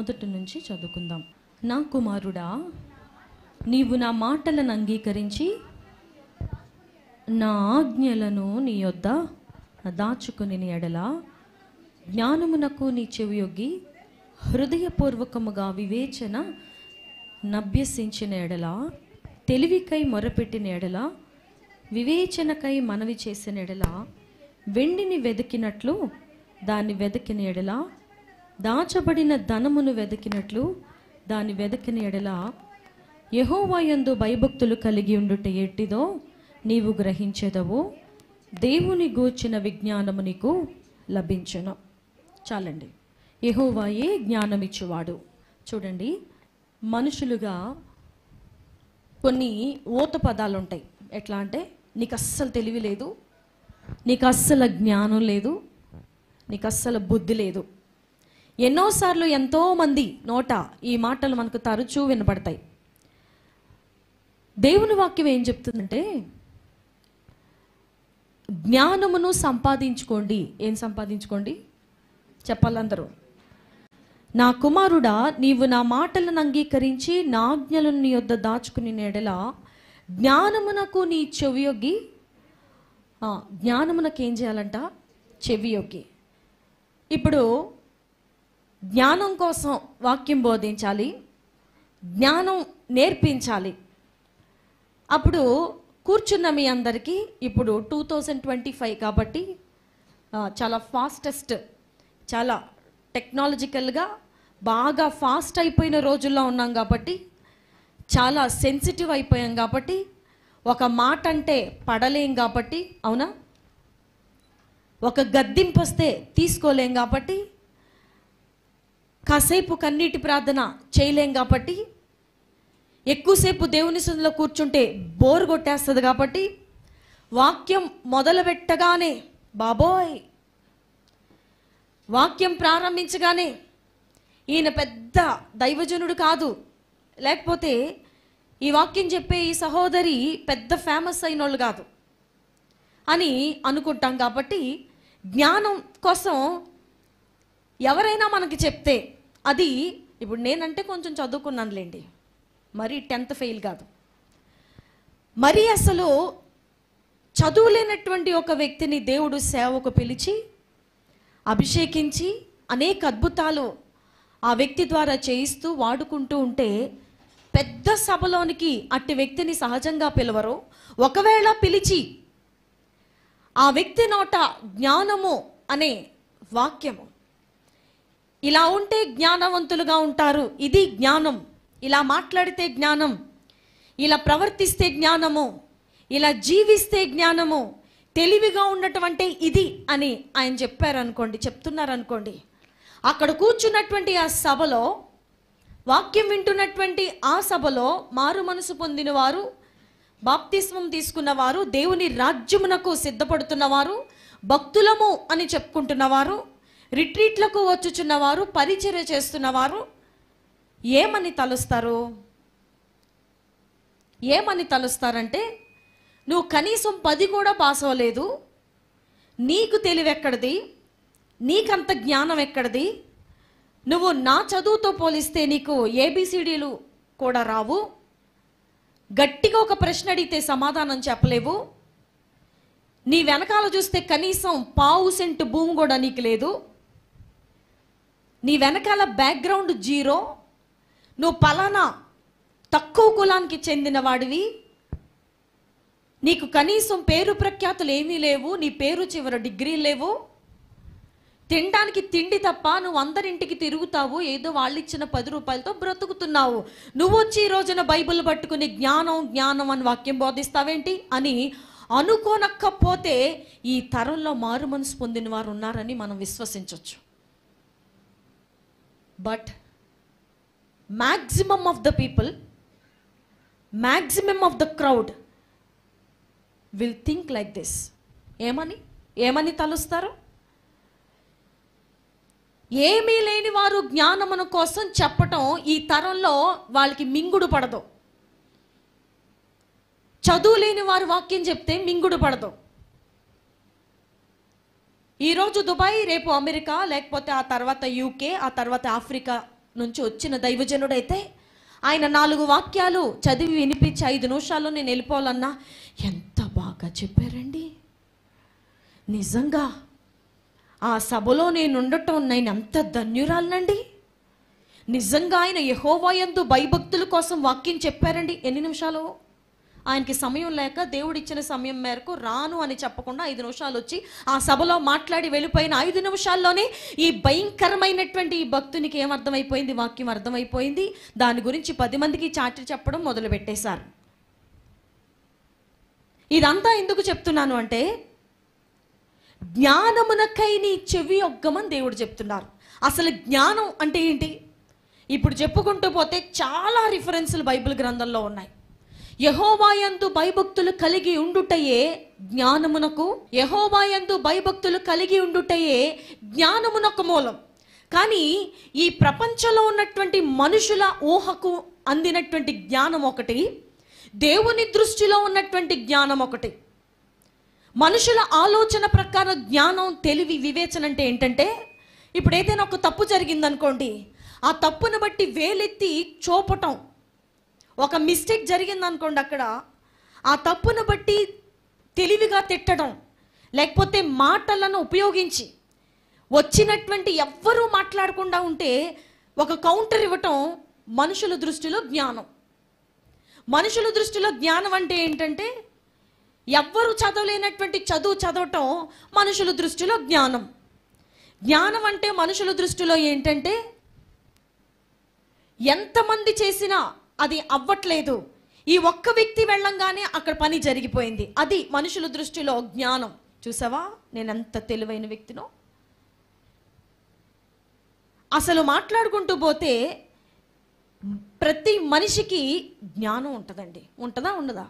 మొదటి నుంచి చదువుకుందాం. నా కుమారుడా, నీవు నా మాటలను అంగీకరించి నా ఆజ్ఞలను నీ యొద్ద దాచుకుని ఎడల, జ్ఞానమునకు నీ చెవియొగ్గి హృదయపూర్వకముగా వివేచన నభ్యసించిన ఎడల, తెలివికై మొరపెట్టిన ఎడల, వివేచనకై మనవి చేసిన ఎడల, వెండిని వెతికినట్లు దాన్ని వెతికిన ఎడల, దాచబడిన ధనమును వెతికినట్లు దాన్ని వెతికిన ఎడల, యెహోవా యందు భయభక్తులు కలిగి ఉండుట ఎట్టిదో నీవు గ్రహించెదవు. దేవుని గూర్చిన విజ్ఞానము నీకు లభించును. చాలండి. యెహోవాయే జ్ఞానమిచ్చువాడు. చూడండి, మనుషులుగా కొన్ని ఊత పదాలు ఉంటాయి. ఎట్లా అంటే, నీకు అస్సలు తెలివి లేదు, నీకు అస్సలు జ్ఞానం లేదు, నీకు అస్సలు బుద్ధి లేదు. ఎన్నోసార్లు ఎంతోమంది నోట ఈ మాటలు మనకు తరచూ వినపడతాయి. దేవుని వాక్యం ఏం చెప్తుందంటే, జ్ఞానమును సంపాదించుకోండి. ఏం సంపాదించుకోండి చెప్పాలందరూ? నా కుమారుడా, నీవు నా మాటలను అంగీకరించి నా ఆజ్ఞలను నీ యొద్ద దాచుకుని ఎడల, జ్ఞానమునకు నీ చెవియొగ్గి, జ్ఞానమునకు ఏం చేయాలంట? చెవియొగ్గి. ఇప్పుడు జ్ఞానం కోసం వాక్యం బోధించాలి, జ్ఞానం నేర్పించాలి. అప్పుడు కూర్చున్న మీ అందరికీ ఇప్పుడు 2025 కాబట్టి చాలా ఫాస్టెస్ట్, చాలా టెక్నాలజికల్గా బాగా ఫాస్ట్ అయిపోయిన రోజుల్లో ఉన్నాం కాబట్టి, చాలా సెన్సిటివ్ అయిపోయాం కాబట్టి, ఒక మాట అంటే పడలేం కాబట్టి, అవునా? ఒక గద్దింపు వస్తే తీసుకోలేం కాబట్టి, కాసేపు కన్నీటి ప్రార్థన చేయలేం కాబట్టి, ఎక్కువసేపు దేవుని సన్నిధిలో కూర్చుంటే బోర్ కొట్టేస్తుంది కాబట్టి, వాక్యం మొదలు పెట్టగానే బాబోయ్, వాక్యం ప్రారంభించగానే ఈయన పెద్ద దైవజనుడు కాదు, లేకపోతే ఈ వాక్యం చెప్పే ఈ సహోదరి పెద్ద ఫేమస్ అయిన వాళ్ళు కాదు అని అనుకుంటాం. కాబట్టి జ్ఞానం కోసం ఎవరైనా మనకి చెప్తే, అది ఇప్పుడు నేనంటే కొంచెం చదువుకున్నానులేండి, మరి 10th ఫెయిల్ కాదు, మరి అసలు చదువులేనటువంటి ఒక వ్యక్తిని దేవుడు సేవకు పిలిచి అభిషేకించి అనేక అద్భుతాలు ఆ వ్యక్తి ద్వారా చేయిస్తూ వాడుకుంటూ ఉంటే, పెద్ద సభలోనికి అట్టి వ్యక్తిని సహజంగా పిలవరు. ఒకవేళ పిలిచి ఆ వ్యక్తి నోట జ్ఞానము అనే వాక్యము, ఇలా ఉంటే జ్ఞానవంతులుగా ఉంటారు, ఇది జ్ఞానం, ఇలా మాట్లాడితే జ్ఞానం, ఇలా ప్రవర్తిస్తే జ్ఞానము, ఇలా జీవిస్తే జ్ఞానము, తెలివిగా ఉండటం అంటే ఇది అని ఆయన చెప్పారనుకోండి, చెప్తున్నారనుకోండి, అక్కడ కూర్చున్నటువంటి ఆ సభలో, వాక్యం వింటున్నటువంటి ఆ సభలో మారు మనసు పొందిన వారు, బాప్తిస్మం తీసుకున్నవారు, దేవుని రాజ్యమునకు సిద్ధపడుతున్నవారు, భక్తులము అని చెప్పుకుంటున్నవారు, రిట్రీట్లకు వచ్చుచున్నవారు, పరిచర్య చేస్తున్నవారు ఏమని తలుస్తారు? ఏమని తలుస్తారంటే, నువ్వు కనీసం 10 కూడా పాస్ అవ్వలేదు, నీకు తెలివి ఎక్కడిది, నీకంత జ్ఞానం ఎక్కడిది, నువ్వు నా చదువుతో పోలిస్తే నీకు ABCDలు కూడా రావు, గట్టిగా ఒక ప్రశ్న అడిగితే సమాధానం చెప్పలేవు, నీ వెనకాల చూస్తే కనీసం 1/2 సెంటు భూమి కూడా నీకు లేదు, నీ వెనకాల బ్యాక్గ్రౌండ్ 0, నువ్వు పలానా తక్కువ కులానికి చెందిన వాడివి, నీకు కనీసం పేరు ప్రఖ్యాతులు ఏమీ లేవు, నీ పేరు చివర డిగ్రీ లేవు, తినడానికి తిండి తప్ప నువ్వు అందరింటికి తిరుగుతావు, ఏదో వాళ్ళు ఇచ్చిన 10 రూపాయలతో బ్రతుకుతున్నావు, నువ్వు వచ్చి ఈ రోజున బైబిల్ పట్టుకుని జ్ఞానం జ్ఞానం అని వాక్యం బోధిస్తావేంటి అని అనుకోనక్కపోతే, ఈ తరంలో మారు మనసు పొందిన వారు ఉన్నారని మనం విశ్వసించవచ్చు. But maximum of the people, maximum of the crowd will think like this. ఏమని తలుస్తారు? ఏమీ లేని వారు జ్ఞానమును కోసం చెప్పటం ఈ తరంలో వాళ్ళకి మింగుడు పడదు. చదువు లేని వారు వాక్యం చెప్తే మింగుడు పడదు. ఈరోజు దుబాయ్, రేపు అమెరికా, లేకపోతే ఆ తర్వాత UK, ఆ తర్వాత ఆఫ్రికా నుంచి వచ్చిన దైవజనుడైతే ఆయన 4 వాక్యాలు చదివి వినిపించి 5 నిమిషాల్లో నేను వెళ్ళిపోవాలన్నా ఎంత బాగా చెప్పారండి. నిజంగా ఆ సభలో నేను ఉండటం నేను ఎంత ధన్యురాలనండి. నిజంగా ఆయన యెహోవా యందు భయభక్తుల కోసం వాక్యం చెప్పారండి. ఎన్ని నిమిషాలు? ఆయనకి సమయం లేక దేవుడిచ్చిన సమయం మేరకు రాను అని చెప్పకుండా 5 నిమిషాలు వచ్చి ఆ సభలో మాట్లాడి వెళ్ళిపోయిన 5 నిమిషాల్లోనే ఈ భయంకరమైనటువంటి ఈ భక్తునికి ఏమర్థమైపోయింది? వాక్యం అర్థమైపోయింది. దాని గురించి 10 మందికి చాటి చెప్పడం మొదలుపెట్టేశారు. ఇదంతా ఎందుకు చెప్తున్నాను అంటే, జ్ఞానమునకై నీ చెవి ఒగ్గమని దేవుడు చెప్తున్నారు. అసలు జ్ఞానం అంటే ఏంటి? ఇప్పుడు చెప్పుకుంటూ పోతే చాలా రిఫరెన్సులు బైబిల్ గ్రంథంలో ఉన్నాయి. యెహోవా యందు భయభక్తులు కలిగి ఉండుటయే జ్ఞానమునకు, యెహోవా యందు భయభక్తులు కలిగి ఉండుటయే జ్ఞానమునకు మూలం. కానీ ఈ ప్రపంచంలో ఉన్నటువంటి మనుషుల ఊహకు అందినటువంటి జ్ఞానం ఒకటి, దేవుని దృష్టిలో ఉన్నటువంటి జ్ఞానం ఒకటి. మనుషుల ఆలోచన ప్రకారం జ్ఞానం, తెలివి, వివేచన అంటే ఏంటంటే, ఇప్పుడు ఏదైనా ఒక తప్పు జరిగిందనుకోండి, ఆ తప్పును బట్టి వేలెత్తి చూపటం. ఒక మిస్టేక్ జరిగిందనుకోండి, అక్కడ ఆ తప్పును బట్టి తెలివిగా తిట్టడం, లేకపోతే మాటలను ఉపయోగించి వచ్చినటువంటి ఎవ్వరూ మాట్లాడకుండా ఉంటే ఒక కౌంటర్ ఇవ్వటం మనుషుల దృష్టిలో జ్ఞానం. మనుషుల దృష్టిలో జ్ఞానం అంటే ఏంటంటే, ఎవ్వరు చదవలేనటువంటి చదువు చదవటం మనుషుల దృష్టిలో జ్ఞానం. జ్ఞానం అంటే మనుషుల దృష్టిలో ఏంటంటే, ఎంతమంది చేసినా అది అవ్వట్లేదు, ఈ ఒక్క వ్యక్తి వెళ్ళంగానే అక్కడ పని జరిగిపోయింది, అది మనుషుల దృష్టిలో జ్ఞానం. చూసావా నేను ఎంత తెలివైన వ్యక్తినో? అసలు మాట్లాడుకుంటూ పోతే ప్రతి మనిషికి జ్ఞానం ఉంటుందండి. ఉంటుందా? ఉండదా?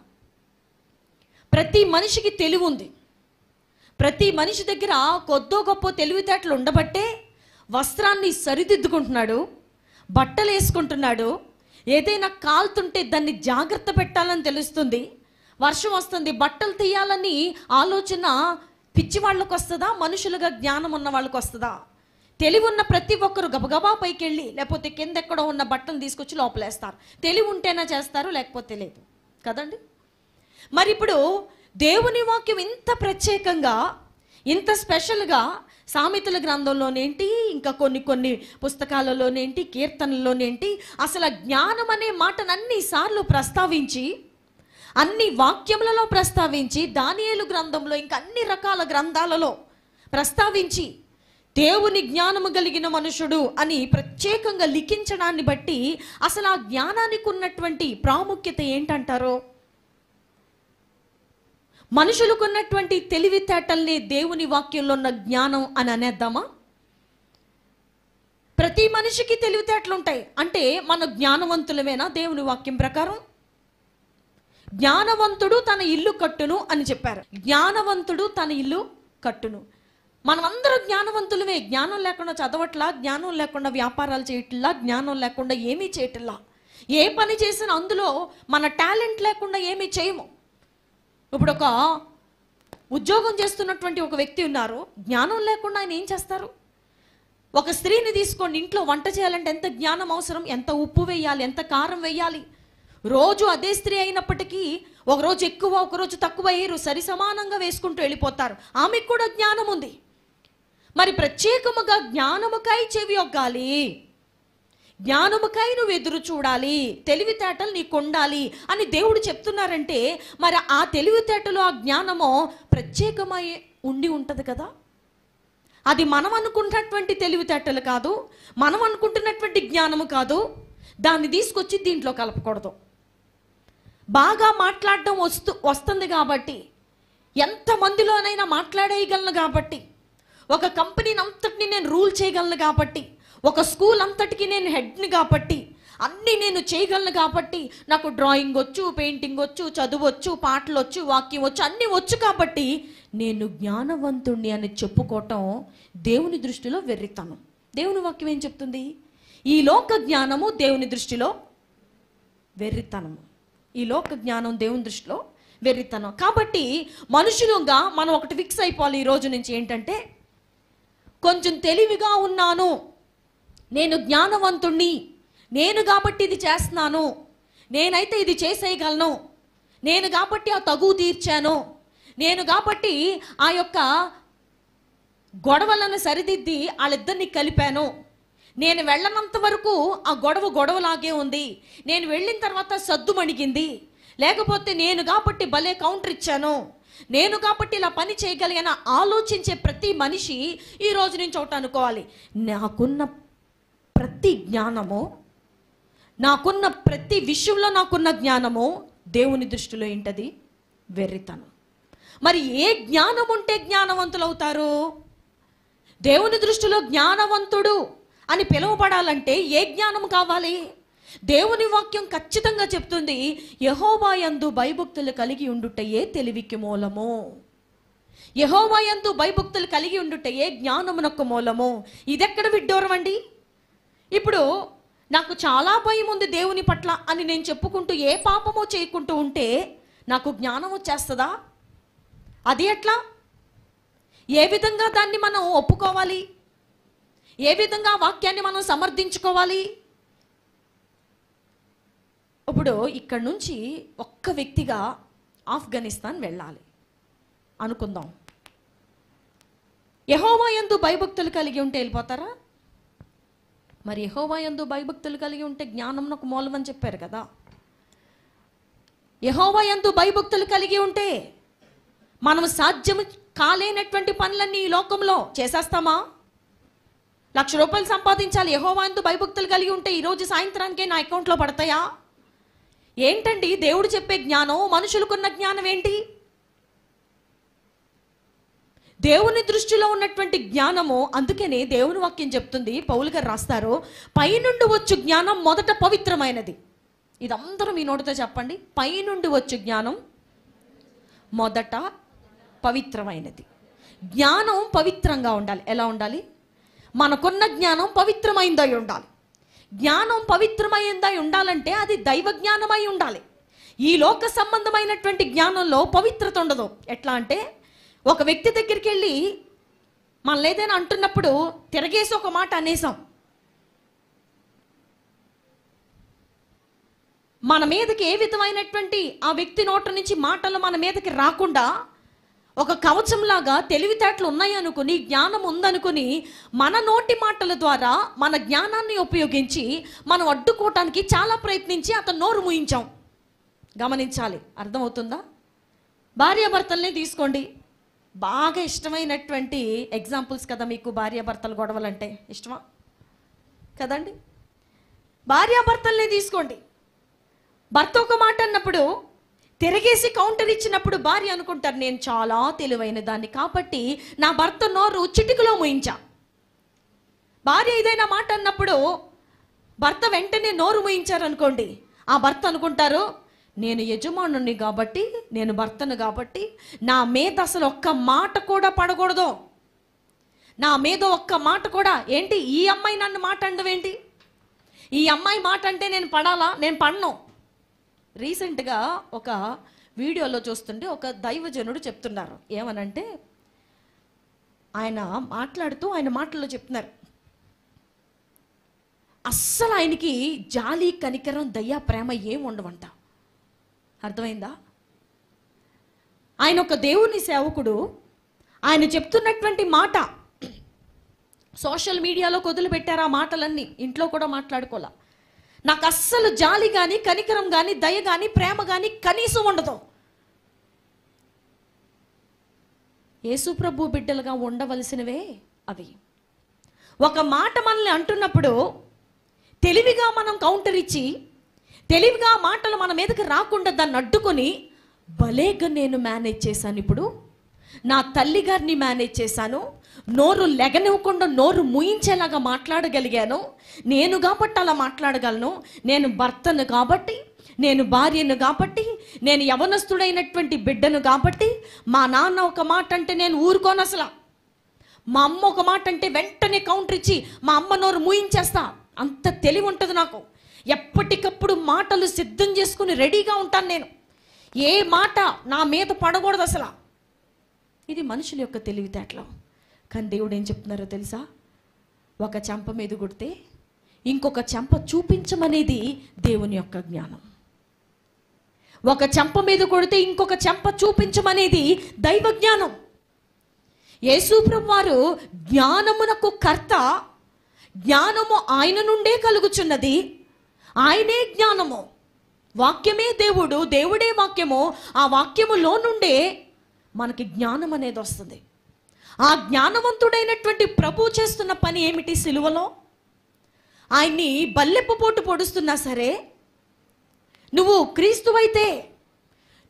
ప్రతి మనిషికి తెలివి ఉంది. ప్రతి మనిషి దగ్గర కొద్దో గొప్ప తెలివితేటలు ఉండబట్టే వస్త్రాన్ని సరిదిద్దుకుంటున్నాడు, బట్టలు వేసుకుంటున్నాడు, ఏదైనా కాలుతుంటే దాన్ని జాగ్రత్త పెట్టాలని తెలుస్తుంది, వర్షం వస్తుంది బట్టలు తీయాలని ఆలోచన పిచ్చి వాళ్ళకు వస్తుందా? మనుషులుగా జ్ఞానం ఉన్న వాళ్ళకు వస్తుందా? తెలివి ఉన్న ప్రతి ఒక్కరు గబగబా పైకి వెళ్ళి లేకపోతే కింద ఎక్కడో ఉన్న బట్టను తీసుకొచ్చి లోపలేస్తారు. తెలివి ఉంటేనా చేస్తారు, లేకపోతే లేదు కదండి. మరి ఇప్పుడు దేవుని వాక్యం ఇంత ప్రత్యేకంగా, ఇంత స్పెషల్గా సామెతల గ్రంథంలోనేంటి, ఇంకా కొన్ని పుస్తకాలలోనేంటి, కీర్తనల్లోనేంటి, అసలు జ్ఞానం అనే మాటను అన్నిసార్లు ప్రస్తావించి, అన్ని వాక్యములలో ప్రస్తావించి, దానియేలు గ్రంథంలో ఇంకా అన్ని రకాల గ్రంథాలలో ప్రస్తావించి దేవుని జ్ఞానము కలిగిన మనుషుడు అని ప్రత్యేకంగా లిఖించడాన్ని బట్టి అసలు ఆ జ్ఞానానికి ఉన్నటువంటి ప్రాముఖ్యత ఏంటంటారో? మనుషులకు ఉన్నటువంటి తెలివితేటల్ని దేవుని వాక్యంలో ఉన్న జ్ఞానం అని అనేద్దామా? ప్రతి మనిషికి తెలివితేటలు ఉంటాయి అంటే మన జ్ఞానవంతులమేనా? దేవుని వాక్యం ప్రకారం జ్ఞానవంతుడు తన ఇల్లు కట్టును అని చెప్పారు. జ్ఞానవంతుడు తన ఇల్లు కట్టును. మనమందరూ జ్ఞానవంతులమే. జ్ఞానం లేకుండా చదవట్లా, జ్ఞానం లేకుండా వ్యాపారాలు చేయట్లా, జ్ఞానం లేకుండా ఏమీ చేయట్లా. ఏ పని చేసినా అందులో మన టాలెంట్ లేకుండా ఏమీ చేయము. ఇప్పుడు ఒక ఉద్యోగం చేస్తున్నటువంటి ఒక వ్యక్తి ఉన్నారు, జ్ఞానం లేకుండా ఆయన ఏం చేస్తారు? ఒక స్త్రీని తీసుకోండి, ఇంట్లో వంట చేయాలంటే ఎంత జ్ఞానం అవసరం, ఎంత ఉప్పు వేయాలి, ఎంత కారం వేయాలి. రోజు అదే స్త్రీ అయినప్పటికీ ఒకరోజు ఎక్కువ ఒకరోజు తక్కువ వేయరు, సరి సమానంగా వేసుకుంటూ వెళ్ళిపోతారు. ఆమెకు కూడా జ్ఞానం ఉంది. మరి ప్రత్యేకముగా జ్ఞానముకై చెవి ఒగ్గాలి, జ్ఞానముకై నువ్వు ఎదురు చూడాలి, తెలివితేటలు నీకు ఉండాలి అని దేవుడు చెప్తున్నారంటే మరి ఆ తెలివితేటలు, ఆ జ్ఞానము ప్రత్యేకమై ఉండి ఉంటుంది కదా. అది మనం అనుకున్నటువంటి తెలివితేటలు కాదు, మనం అనుకుంటున్నటువంటి జ్ఞానము కాదు. దాన్ని తీసుకొచ్చి దీంట్లో కలపకూడదు. బాగా మాట్లాడడం వస్తుంది కాబట్టి, ఎంతమందిలోనైనా మాట్లాడేయగలను కాబట్టి, ఒక కంపెనీని అంతటిని నేను రూల్ చేయగలను కాబట్టి, ఒక స్కూల్ అంతటికి నేను హెడ్ని కాబట్టి, అన్నీ నేను చేయగలను కాబట్టి, నాకు డ్రాయింగ్ వచ్చు, పెయింటింగ్ వచ్చు, చదువు వచ్చు, పాటలు వచ్చు, వాక్యం వచ్చు, అన్నీ వచ్చు కాబట్టి నేను జ్ఞానవంతుణ్ణి అని చెప్పుకోవటం దేవుని దృష్టిలో వెర్రితనం. దేవుని వాక్యం ఏం చెప్తుంది? ఈ లోక జ్ఞానము దేవుని దృష్టిలో వెర్రితనము. ఈ లోక జ్ఞానం దేవుని దృష్టిలో వెర్రితనం. కాబట్టి మనుషులుగా మనం ఒకటి ఫిక్స్ అయిపోవాలి ఈ రోజు నుంచి, ఏంటంటే కొంచెం తెలివిగా ఉన్నాను, నేను జ్ఞానవంతుణ్ణి, నేను కాబట్టి ఇది చేస్తున్నాను, నేనైతే ఇది చేసేయగలను, నేను కాబట్టి ఆ తగువు తీర్చాను, నేను కాబట్టి ఆ యొక్క గొడవలను సరిదిద్ది వాళ్ళిద్దరిని కలిపాను, నేను వెళ్ళనంత వరకు ఆ గొడవలాగే ఉంది, నేను వెళ్ళిన తర్వాత సద్దు మణిగింది, లేకపోతే నేను కాబట్టి భలే కౌంటర్ ఇచ్చాను, నేను కాబట్టి ఇలా పని చేయగలిగిన ఆలోచించే ప్రతి మనిషి ఈ రోజు నుంచి ఒకటి అనుకోవాలి, నాకున్న ప్రతి జ్ఞానము, నాకున్న ప్రతి విషయంలో నాకున్న జ్ఞానము దేవుని దృష్టిలో ఏంటది? వెర్రితనం. మరి ఏ జ్ఞానం ఉంటే జ్ఞానవంతులు అవుతారు? దేవుని దృష్టిలో జ్ఞానవంతుడు అని పిలువబడాలంటే ఏ జ్ఞానం కావాలి? దేవుని వాక్యం ఖచ్చితంగా చెప్తుంది, యెహోవా యందు భయభక్తులు కలిగి ఉండుటయే తెలివికి మూలము. యెహోవా యందు భయభక్తులు కలిగి ఉండుటయే జ్ఞానమునకు మూలము. ఇదెక్కడ విడ్డూరం అండి? ఇప్పుడు నాకు చాలా భయం ఉంది దేవుని పట్ల అని నేను చెప్పుకుంటూ ఏ పాపమో చేయకుంటూ ఉంటే నాకు జ్ఞానం వచ్చేస్తుందా? అది ఎట్లా? ఏ విధంగా దాన్ని మనం ఒప్పుకోవాలి? ఏ విధంగా వాక్యాన్ని మనం సమర్థించుకోవాలి? ఇప్పుడు ఇక్కడి నుంచి ఒక్క వ్యక్తిగా ఆఫ్ఘనిస్తాన్ వెళ్ళాలి అనుకుందాం. యెహోవా యందు భయభక్తులు కలిగి ఉంటే వెళ్ళిపోతారా? మరి యెహోవా యందు భయభక్తులు కలిగి ఉంటే జ్ఞానంకు మూలం అని చెప్పారు కదా. యెహోవా యందు భయభక్తులు కలిగి ఉంటే మనం సాధ్యం కాలేనటువంటి పనులన్నీ ఈ లోకంలో చేసేస్తామా? 1,00,000 రూపాయలు సంపాదించాలి, యెహోవా యందు భయభక్తులు కలిగి ఉంటే ఈరోజు సాయంత్రానికే నా అకౌంట్లో పడతాయా? ఏంటండి దేవుడు చెప్పే జ్ఞానం, మనుషులకున్న జ్ఞానం ఏంటి? దేవుని దృష్టిలో ఉన్నటువంటి జ్ఞానము. అందుకనే దేవుని వాక్యం చెప్తుంది, పౌలు గారు రాస్తారు, పైనుండి వచ్చు జ్ఞానం మొదట పవిత్రమైనది. ఇదందరూ మీ నోటితో చెప్పండి, పైనుండి వచ్చు జ్ఞానం మొదట పవిత్రమైనది. జ్ఞానం పవిత్రంగా ఉండాలి. ఎలా ఉండాలి? మనకున్న జ్ఞానం పవిత్రమైందై ఉండాలి. జ్ఞానం పవిత్రమైందై ఉండాలంటే అది దైవ జ్ఞానమై ఉండాలి. ఈ లోక సంబంధమైనటువంటి జ్ఞానంలో పవిత్రత ఉండదు. ఎట్లా అంటే, ఒక వ్యక్తి దగ్గరికి వెళ్ళి మనల్ని ఏదైనా అంటున్నప్పుడు తిరగేసి ఒక మాట అనేసాం, మన మీదకి ఏ విధమైనటువంటి ఆ వ్యక్తి నోట నుంచి మాటలు మన మీదకి రాకుండా ఒక కవచంలాగా తెలివితేటలు ఉన్నాయి అనుకుని, జ్ఞానం ఉందనుకుని మన నోటి మాటల ద్వారా మన జ్ఞానాన్ని ఉపయోగించి మనం అడ్డుకోవటానికి చాలా ప్రయత్నించి అతను నోరు మూయించాం. గమనించాలి, అర్థమవుతుందా? భార్యాభర్తల్ని తీసుకోండి, బాగా ఇష్టమైనటువంటి ఎగ్జాంపుల్స్ కదా మీకు. భార్యాభర్తల గొడవలంటే ఇష్టమా కదండి? భార్యాభర్తల్ని తీసుకోండి. భర్త ఒక మాట అన్నప్పుడు తిరగేసి కౌంటర్ ఇచ్చినప్పుడు భార్య అనుకుంటారు, నేను చాలా తెలివైన దాన్ని కాబట్టి నా భర్త నోరు చిటికలో మూయించా. భార్య ఏదైనా మాట అన్నప్పుడు భర్త వెంటనే నోరు మూయించారనుకోండి, ఆ భర్త అనుకుంటారు, నేను యజమానుని కాబట్టి, నేను భర్తను కాబట్టి నా మీద అసలు ఒక్క మాట కూడా పడకూడదు, నా మీద ఒక్క మాట కూడా. ఏంటి ఈ అమ్మాయి నన్ను మాట అండవేంటి? ఈ అమ్మాయి మాట అంటే నేను పడాలా? నేను పడను. రీసెంట్గా ఒక వీడియోలో చూస్తుంటే ఒక దైవజనుడు చెప్తున్నారు, ఏమనంటే ఆయన మాట్లాడుతూ ఆయన మాటల్లో చెప్తున్నారు, అస్సలు ఆయనకి జాలి, కనికరం, దయ, ప్రేమ ఏం ఉండవంట. అర్థమైందా? ఆయన ఒక దేవుని సేవకుడు. ఆయన చెప్తున్నటువంటి మాట సోషల్ మీడియాలో వదిలిపెట్టారు. ఆ మాటలన్నీ ఇంట్లో కూడా మాట్లాడుకోలే. నాకు అస్సలు జాలి కానీ, కనికరం కానీ, దయ కానీ, ప్రేమ కానీ కనీసం ఉండదు. యేసుప్రభు బిడ్డలుగా ఉండవలసినవే అవి. ఒక మాట మనల్ని అంటున్నప్పుడు తెలివిగా మనం కౌంటర్ ఇచ్చి, తెలివిగా మాటలు మన మీదకి రాకుండా దాన్ని అడ్డుకొని, భలేగా నేను మేనేజ్ చేశాను. ఇప్పుడు నా తల్లిగారిని మేనేజ్ చేశాను, నోరు లెగనివ్వకుండా నోరు మూయించేలాగా మాట్లాడగలిగాను, నేను కాబట్టి అలా మాట్లాడగలను, నేను భర్తను కాబట్టి, నేను భార్యను కాబట్టి, నేను యవనస్తుడైనటువంటి బిడ్డను కాబట్టి, మా నాన్న ఒక మాట అంటే నేను ఊరుకోను అసలు, మా అమ్మ ఒక మాట అంటే వెంటనే కౌంటర్ ఇచ్చి మా అమ్మ నోరు మూయించేస్తా. అంత తెలివి ఉంటుంది నాకు. ఎప్పటికప్పుడు మాటలు సిద్ధం చేసుకుని రెడీగా ఉంటాను నేను. ఏ మాట నా మీద పడకూడదు అసలు. ఇది మనుషుల యొక్క తెలివితేటలు. కానీ దేవుడు ఏం చెప్తున్నారో తెలుసా? ఒక చెంప మీద కొడితే ఇంకొక చెంప చూపించమనేది దేవుని యొక్క జ్ఞానం. ఒక చెంప మీద కొడితే ఇంకొక చెంప చూపించమనేది దైవ జ్ఞానం. యేసు ప్రభువారు జ్ఞానమునకు కర్త. జ్ఞానము ఆయన నుండే కలుగుచున్నది. ఆయనే జ్ఞానము. వాక్యమే దేవుడు, దేవుడే వాక్యము. ఆ వాక్యములో నుండే మనకి జ్ఞానం అనేది వస్తుంది. ఆ జ్ఞానవంతుడైనటువంటి ప్రభు చేస్తున్న పని ఏమిటి? సిలువలో ఆయన్ని బల్లెపు పోటు పొడుస్తున్నా సరే, నువ్వు క్రీస్తువైతే,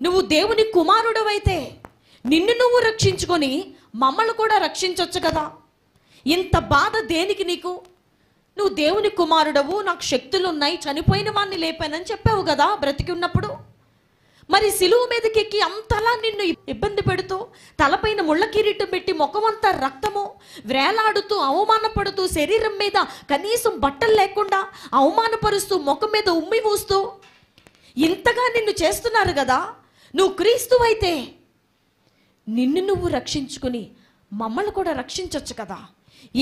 నువ్వు దేవుని కుమారుడవైతే నిన్ను నువ్వు రక్షించుకొని మమ్మల్ని కూడా రక్షించవచ్చు కదా. ఇంత బాధ దేనికి నీకు? నువ్వు దేవుని కుమారుడవు, నాకు శక్తులు ఉన్నాయి, చనిపోయిన వాడిని లేపానని చెప్పావు కదా బ్రతికి ఉన్నప్పుడు. మరి సిలువ మీదకి ఎక్కి అంతలా నిన్ను ఇబ్బంది పెడుతూ, తలపైన ముళ్ళ కిరీటం పెట్టి ముఖమంతా రక్తము, వేలాడుతూ, అవమానపడుతూ, శరీరం మీద కనీసం బట్టలు లేకుండా అవమానపరుస్తూ, ముఖం మీద ఉమ్మి మూస్తూ ఇంతగా నిన్ను చేస్తున్నారు కదా. నువ్వు క్రీస్తువైతే నిన్ను నువ్వు రక్షించుకుని మమ్మల్ని కూడా రక్షించవచ్చు కదా.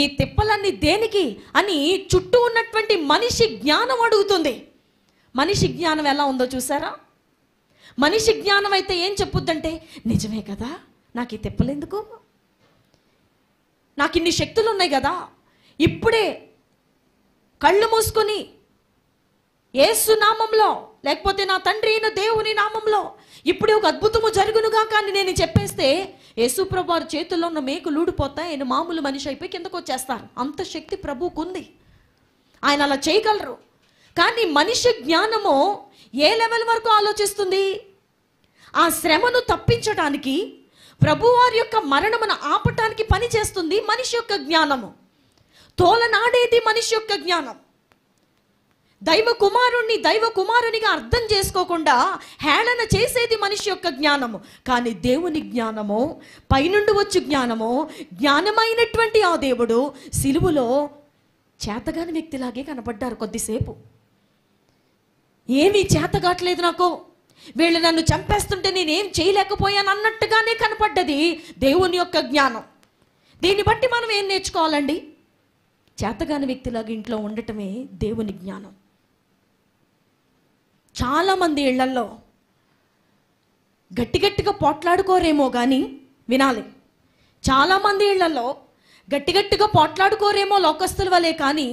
ఈ తిప్పలన్నీ దేనికి అని చుట్టూ ఉన్నటువంటి మనిషి జ్ఞానం అడుగుతుంది. మనిషి జ్ఞానం ఎలా ఉందో చూసారా? మనిషి జ్ఞానం అయితే ఏం చెప్పుద్దంటే, నిజమే కదా, నాకు ఈ తిప్పలు ఎందుకు, నాకు ఇన్ని శక్తులు ఉన్నాయి కదా, ఇప్పుడే కళ్ళు మూసుకొని యేసు నామంలో, లేకపోతే నా తండ్రి అయిన దేవుని నామంలో ఇప్పుడే ఒక అద్భుతము జరుగునుగా కానీ నేను చెప్పేస్తే యేసు ప్రభు వారి చేతుల్లో ఉన్న మేకులు ఊడిపోతాయి. ఆయన మామూలు మనిషి అయిపోయి కిందకు వచ్చేస్తారు. అంత శక్తి ప్రభువుకు ఉంది. ఆయన అలా చేయగలరు. కానీ మనిషి జ్ఞానము ఏ లెవెల్ వరకు ఆలోచిస్తుంది? ఆ శ్రమను తప్పించడానికి, ప్రభువారి యొక్క మరణమును ఆపటానికి పని చేస్తుంది మనిషి యొక్క జ్ఞానము. తోలనాడేది మనిషి యొక్క జ్ఞానం. దైవ కుమారునిగా అర్థం చేసుకోకుండా హేళన చేసేది మనిషి యొక్క జ్ఞానము. కానీ దేవుని జ్ఞానము, పైనుండి వచ్చి జ్ఞానము, జ్ఞానమైనటువంటి ఆ దేవుడు సిలువలో చేతగాని వ్యక్తిలాగే కనపడ్డారు. కొద్దిసేపు ఏమీ చేతగాట్లేదు నాకు, వీళ్ళు నన్ను చంపేస్తుంటే నేనేం చేయలేకపోయాను అన్నట్టుగానే కనపడ్డది దేవుని యొక్క జ్ఞానం. దీన్ని బట్టి మనం ఏం నేర్చుకోవాలండి? చేతగాని వ్యక్తిలాగా ఇంట్లో ఉండటమే దేవుని జ్ఞానం. చాలామంది ఇళ్లల్లో గట్టిగా పోట్లాడుకోరేమో కానీ వినాలి, చాలామంది ఇళ్లలో గట్టిగా పోట్లాడుకోరేమో లోకస్తుల వలె, కానీ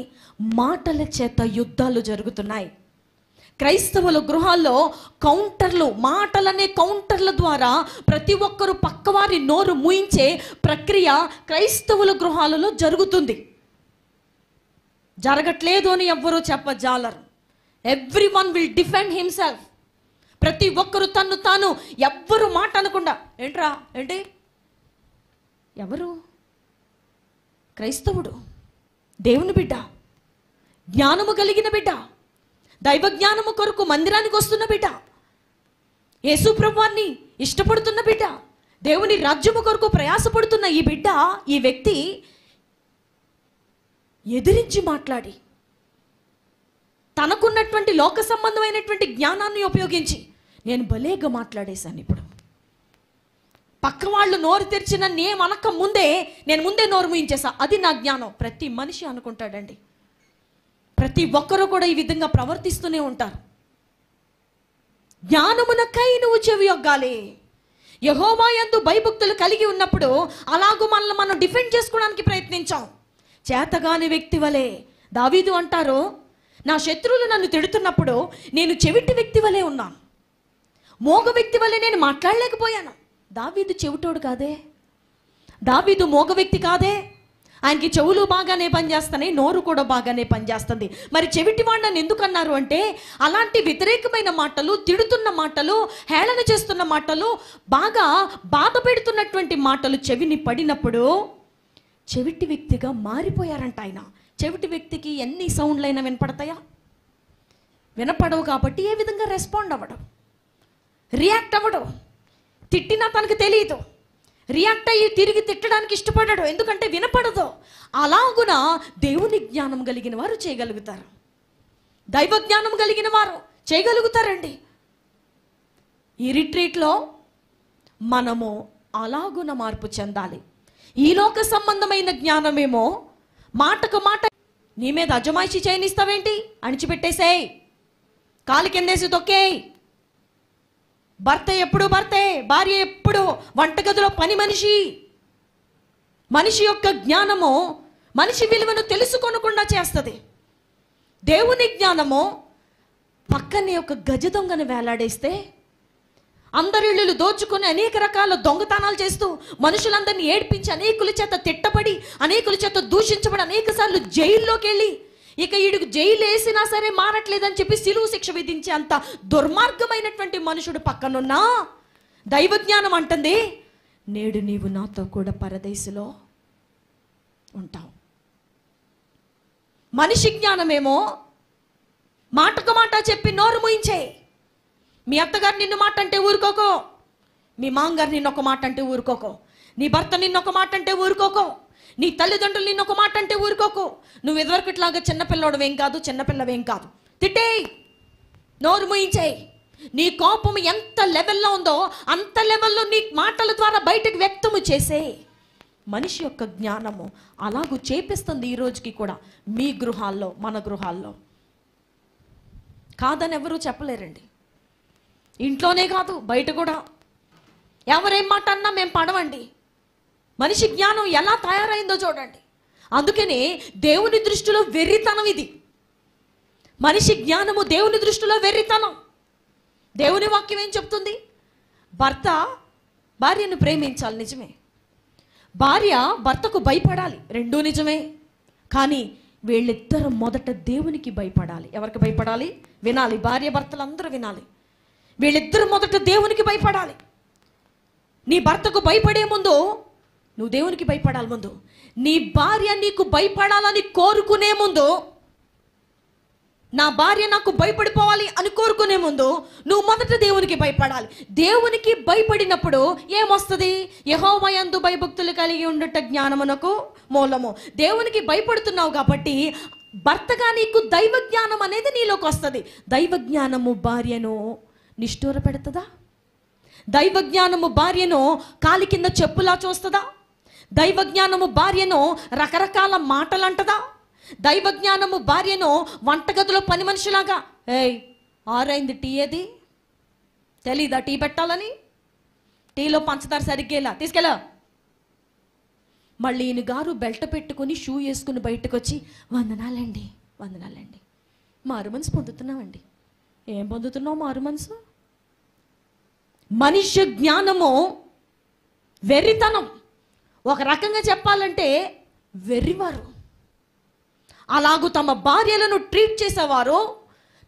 మాటల చేత యుద్ధాలు జరుగుతున్నాయి. క్రైస్తవుల గృహాల్లో కౌంటర్లు, మాటలనే కౌంటర్ల ద్వారా ప్రతి ఒక్కరూ పక్కవారి నోరు మూయించే ప్రక్రియ క్రైస్తవుల గృహాలలో జరుగుతుంది. జరగట్లేదు అని ఎవ్వరూ చెప్పజాలరు. Everyone will defend himself. ప్రతి ఒక్కరు తన్ను తాను, ఎవ్వరు మాట అనకుండా, ఏంటి ఎవరు? క్రైస్తవుడు, దేవుని బిడ్డ, జ్ఞానము కలిగిన బిడ్డ, దైవ జ్ఞానము కొరకు మందిరానికి వస్తున్న బిడ్డ, యేసు ప్రభువాన్ని ఇష్టపడుతున్న బిడ్డ, దేవుని రాజ్యము కొరకు ప్రయాసపడుతున్న ఈ బిడ్డ, ఈ వ్యక్తి ఎదిరించి మాట్లాడి తనకున్నటువంటి లోక సంబంధమైనటువంటి జ్ఞానాన్ని ఉపయోగించి నేను భలేగా మాట్లాడేశాను. ఇప్పుడు పక్క వాళ్ళు నోరు తెరిచిన నేమనక నేను ముందే నోరు మూయించేసా, అది నా జ్ఞానం. ప్రతి మనిషి అనుకుంటాడండి. ప్రతి ఒక్కరూ కూడా ఈ విధంగా ప్రవర్తిస్తూనే ఉంటారు. జ్ఞానమునకై నువ్వు చెవియొగ్గాలి. యెహోవా యందు భయభక్తులు కలిగి ఉన్నప్పుడు అలాగూ మనల్ని మనం డిఫెండ్ చేసుకోవడానికి ప్రయత్నించాం. చేతగాని వ్యక్తి వలె దావీదు అంటారు, నా శత్రువులు నన్ను తిడుతున్నప్పుడు నేను చెవిటి వ్యక్తి వలె ఉన్నాను, మోగ వ్యక్తి వలె నేను మాట్లాడలేకపోయాను. దావీదు చెవిటోడు కాదే, దావీదు మోగ వ్యక్తి కాదే. ఆయనకి చెవులు బాగానే పనిచేస్తున్నాయి, నోరు కూడా బాగానే పనిచేస్తుంది. మరి చెవిటి వాడిని ఎందుకు అన్నారు అంటే, అలాంటి వ్యతిరేకమైన మాటలు, తిడుతున్న మాటలు, హేళన చేస్తున్న మాటలు, బాగా బాధ పెడుతున్నటువంటి మాటలు చెవిని పడినప్పుడు చెవిటి వ్యక్తిగా మారిపోయారంట ఆయన. చెవిటి వ్యక్తికి ఎన్ని సౌండ్లైనా వినపడతాయా? వినపడవు. కాబట్టి ఏ విధంగా రెస్పాండ్ అవ్వడం, రియాక్ట్ అవ్వడం. తిట్టినా తనకు తెలియదు, రియాక్ట్ అయ్యి తిరిగి తిట్టడానికి ఇష్టపడడు, ఎందుకంటే వినపడదు. అలాగున దేవుని జ్ఞానం కలిగిన వారు చేయగలుగుతారు, దైవ జ్ఞానం కలిగిన వారు చేయగలుగుతారండి. ఈ రిట్రీట్లో మనము అలాగున మార్పు చెందాలి. ఈ లోక సంబంధమైన జ్ఞానమేమో మాటకు మాట నీ మీద అజమాయిషి చేయనిస్తావేంటి? అణిచిపెట్టేసేయ్, కాలు కిందేసి తొక్కేయ్. భర్త ఎప్పుడు భర్తే, భార్య ఎప్పుడు వంటగదిలో పని మనిషి. మనిషి యొక్క జ్ఞానము మనిషి విలువను తెలుసుకోనకుండా చేస్తుంది. దేవుని జ్ఞానము పక్కనే ఒక గజ దొంగను వేలాడేస్తే, అందరి ఇళ్ళు దోచుకొని అనేక రకాల దొంగతనాలు చేస్తూ మనుషులందరినీ ఏడ్పించి అనేకుల చేత తిట్టబడి అనేకుల చేత దూషించబడి అనేక సార్లు జైల్లోకి వెళ్ళి ఇక ఈడుకు జైలు వేసినా సరే మారట్లేదని చెప్పి సిలువు శిక్ష విధించే అంత దుర్మార్గమైనటువంటి మనుషుడు పక్కనున్నా దైవజ్ఞానం అంటుంది, నేడు నీవు నాతో కూడా పరదేశంలో ఉంటావు. మనిషి జ్ఞానమేమో మాటకు మాట చెప్పి నోరు మూయించే. మీ అత్తగారు నిన్ను మాట అంటే ఊరుకోకో, మీ మామగారు నిన్నొక మాట అంటే ఊరుకోకో, నీ భర్త నిన్నొక మాట అంటే ఊరుకోకో, నీ తల్లిదండ్రులు నిన్నొక మాట అంటే ఊరుకోకో. నువ్వు ఇదివరకట్లాగా చిన్నపిల్లవాడువేం కాదు, చిన్నపిల్లవేం కాదు. తిట్టేయి, నోరు మూయించేయి. నీ కోపం ఎంత లెవెల్లో ఉందో అంత లెవెల్లో నీ మాటల ద్వారా బయటకు వ్యక్తము చేసే. మనిషి యొక్క జ్ఞానము అలాగూ చేపిస్తుంది ఈ రోజుకి కూడా మీ గృహాల్లో, మన గృహాల్లో. కాదని ఎవరూ చెప్పలేరండి. ఇంట్లోనే కాదు, బయట కూడా ఎవరేం మాట అన్నా మేము పడవండి. మనిషి జ్ఞానం ఎలా తయారైందో చూడండి. అందుకనే దేవుని దృష్టిలో వెర్రితనం ఇది. మనిషి జ్ఞానము దేవుని దృష్టిలో వెర్రితనం. దేవుని వాక్యం ఏం చెప్తుంది? భర్త భార్యను ప్రేమించాలి, నిజమే. భార్య భర్తకు భయపడాలి, రెండూ నిజమే. కానీ వీళ్ళిద్దరు మొదట దేవునికి భయపడాలి. ఎవరికి భయపడాలి? వినాలి, భార్య భర్తలు అందరూ వినాలి. వీళ్ళిద్దరు మొదట దేవునికి భయపడాలి. నీ భర్తకు భయపడే ముందు నువ్వు దేవునికి భయపడాలి. ముందు నీ భార్య నీకు భయపడాలని కోరుకునే ముందు, నా భార్య నాకు భయపడిపోవాలి అని కోరుకునే ముందు నువ్వు మొదట దేవునికి భయపడాలి. దేవునికి భయపడినప్పుడు ఏమొస్తుంది? యెహోవా యందు భయభక్తులు కలిగి ఉండుట జ్ఞానమునకు మూలము. దేవునికి భయపడుతున్నావు కాబట్టి భర్తగా నీకు దైవ జ్ఞానం అనేది నీలోకి వస్తుంది. దైవ జ్ఞానము భార్యను నిష్ఠూర పెడుతుందా? దైవ జ్ఞానము భార్యను కాలి కింద చెప్పులా చూస్తుందా? దైవ జ్ఞానము భార్యను రకరకాల మాటలు అంటదా? దైవ జ్ఞానము భార్యను వంటగదిలో పని మనిషిలాగా, ఏయ్ ఆరైంది టీ ఏది, తెలీదా టీ పెట్టాలని? టీలో పంచదార సరిగ్గా తీసుకెళ్ళా. మళ్ళీ ఈయన గారు బెల్ట్ పెట్టుకుని షూ వేసుకుని బయటకు వచ్చి, వందనాలండి, వందనాలండి, మారు మనసు పొందుతున్నామండి. ఏం పొందుతున్నావు మారు మనసు? మనిషి జ్ఞానము వెర్రితనం. ఒక రకంగా చెప్పాలంటే వెర్రివారు. అలాగూ తమ భార్యలను ట్రీట్ చేసేవారు,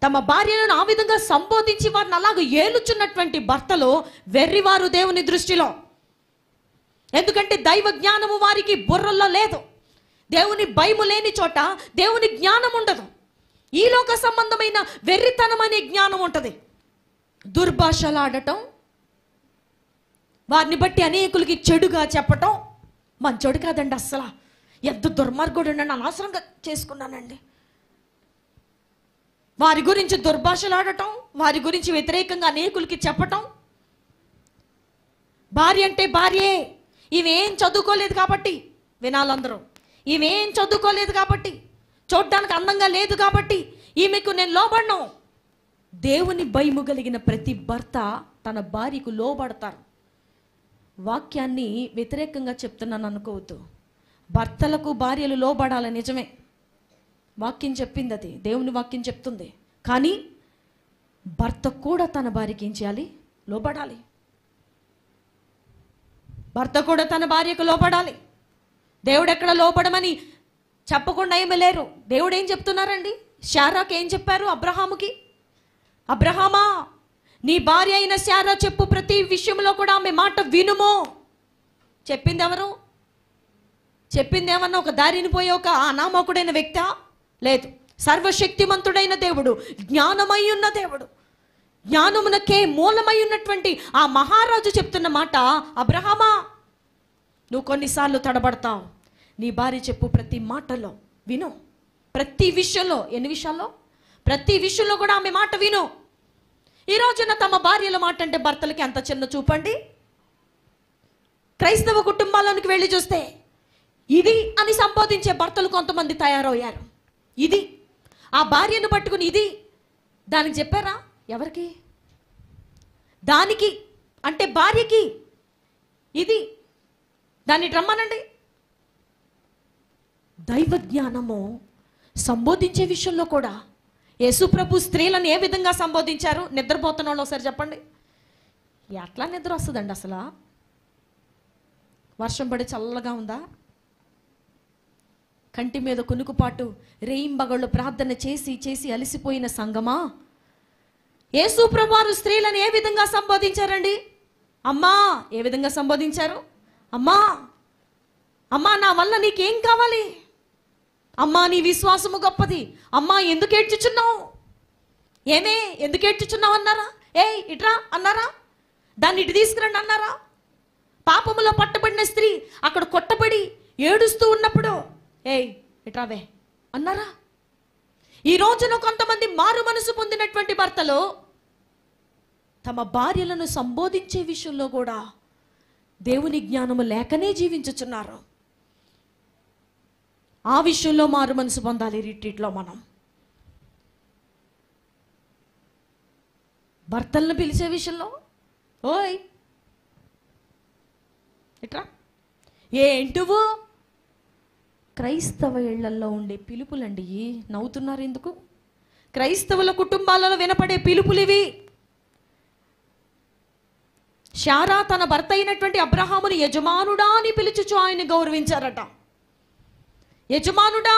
తమ భార్యలను ఆ విధంగా సంబోధించి వారిని అలాగ ఏలుచున్నటువంటి భర్తలు వెర్రివారు దేవుని దృష్టిలో. ఎందుకంటే దైవ జ్ఞానము వారికి బుర్రల్లో లేదు. దేవుని భయము లేని చోట దేవుని జ్ఞానం ఉండదు. ఈ లోక సంబంధమైన వెర్రితనం అనే జ్ఞానం ఉంటుంది. దుర్భాషలాడటం, వారిని బట్టి అనేకులకి చెడుగా చెప్పటం. మంచోడు కాదండి, అస్సలు ఎంత దుర్మార్గుడు నన్ను అనవసరంగా చేసుకున్నానండి. వారి గురించి దుర్భాషలాడటం, వారి గురించి వ్యతిరేకంగా అనేకులకి చెప్పటం. భార్య అంటే భార్యే, ఇవేం చదువుకోలేదు కాబట్టి వినాలందరూ. ఇవేం చదువుకోలేదు కాబట్టి, చూడ్డానికి అందంగా లేదు కాబట్టి ఈమెకు నేను లోబడను. దేవుని భయము కలిగిన ప్రతి భర్త తన భార్యకు లోబడతారు. వాక్యాన్ని వ్యతిరేకంగా చెప్తున్నాను అనుకోవద్దు. భర్తలకు భార్యలు లోబడాలి, నిజమే. వాక్యం చెప్పింది, అది దేవుని వాక్యం చెప్తుంది. కానీ భర్త కూడా తన భార్యకి ఏం చేయాలి? లోబడాలి. భర్త కూడా తన భార్యకు లోబడాలి. దేవుడు ఎక్కడ లోబడమని చెప్పకుండా ఏమీ లేరు. దేవుడు ఏం చెప్తున్నారండి? శారాకి ఏం చెప్పారు? అబ్రహాముకి, అబ్రహామా నీ భార్య అయిన శారా చెప్పు ప్రతి విషయంలో కూడా ఆమె మాట వినుము. చెప్పింది ఎవరు? చెప్పింది ఏమన్నా ఒక దారిని పోయే ఒక అనామకుడైన వ్యక్తి? లేదు. సర్వశక్తిమంతుడైన దేవుడు, జ్ఞానమై ఉన్న దేవుడు, జ్ఞానమునకే మూలమై ఉన్నటువంటి ఆ మహారాజు చెప్తున్న మాట, అబ్రహామా నువ్వు కొన్నిసార్లు తడబడతావు, నీ భార్య చెప్పు ప్రతి మాటలో విను. ప్రతి విషయంలో, ఎన్ని విషయాల్లో? ప్రతి విషయంలో కూడా ఆమె మాట విను. ఈ రోజున తమ భార్యల మాట అంటే భర్తలకి ఎంత చిన్న చూపండి. క్రైస్తవ కుటుంబాల్లోనికి వెళ్ళి చూస్తే ఇది అని సంబోధించే భర్తలు కొంతమంది తయారయ్యారు. ఇది, ఆ భార్యను పట్టుకుని ఇది దానికి చెప్పారా? ఎవరికి? దానికి అంటే భార్యకి ఇది, దాన్ని రమ్మనండి. దైవ జ్ఞానము సంబోధించే విషయంలో కూడా యేసుప్రభు స్త్రీలను ఏ విధంగా సంబోధించారు? నిద్రపోతున్న వాళ్ళు ఒకసారి చెప్పండి. ఎట్లా నిద్ర వస్తుందండి? అసలు వర్షం పడి చల్లగా ఉందా? కంటి మీద కునుకుపాటు రేయింబగళ్ళు ప్రార్థన చేసి చేసి అలసిపోయిన సంగమా, యేసుప్రభు వారు స్త్రీలను ఏ విధంగా సంబోధించారండి? అమ్మా, ఏ విధంగా సంబోధించారు? అమ్మా, అమ్మా నా వల్ల నీకేం కావాలి? అమ్మా నీ విశ్వాసము గొప్పది. అమ్మా ఎందుకు ఏడ్చుచున్నావు? ఏమే ఎందుకు ఏడ్చుచున్నావు అన్నారా? ఏయ్ ఇట్రా అన్నారా? దాన్ని ఇటు తీసుకురండి అన్నారా? పాపములో పట్టబడిన స్త్రీ అక్కడ కొట్టబడి ఏడుస్తూ ఉన్నప్పుడు ఏయ్ ఇట్రావే అన్నారా? ఈ రోజున కొంతమంది మారు మనసు పొందినటువంటి భర్తలు తమ భార్యలను సంబోధించే విషయంలో కూడా దేవుని జ్ఞానము లేకనే జీవించుచున్నారు. ఆ విషయంలో మారు మనసు పొందాలి. రిట్రీట్లో మనం భర్తలను పిలిచే విషయంలో ఓయ్ ఇట్రా, ఏంటువు? క్రైస్తవ ఇళ్లల్లో ఉండే పిలుపులండి. నవ్వుతున్నారు ఎందుకు? క్రైస్తవుల కుటుంబాలలో వినపడే పిలుపులు ఇవి. శారా తన భర్త అయినటువంటి అబ్రహాముని యజమానుడా అని పిలుచుచు ఆయన్ని గౌరవించారట. యజమానుడా.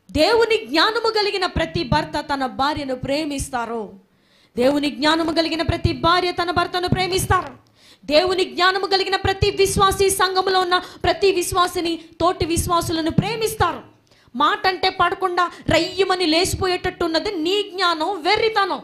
దేవుని జ్ఞానము కలిగిన ప్రతి భర్త తన భార్యను ప్రేమిస్తారు. దేవుని జ్ఞానము కలిగిన ప్రతి భార్య తన భర్తను ప్రేమిస్తారు. దేవుని జ్ఞానము కలిగిన ప్రతి విశ్వాసి, సంఘములో ఉన్న ప్రతి విశ్వాసిని, తోటి విశ్వాసులను ప్రేమిస్తారు. మాట అంటే పడకుండా రయ్యమని లేచిపోయేటట్టు ఉన్నది నీ జ్ఞానం, వెర్రితనం.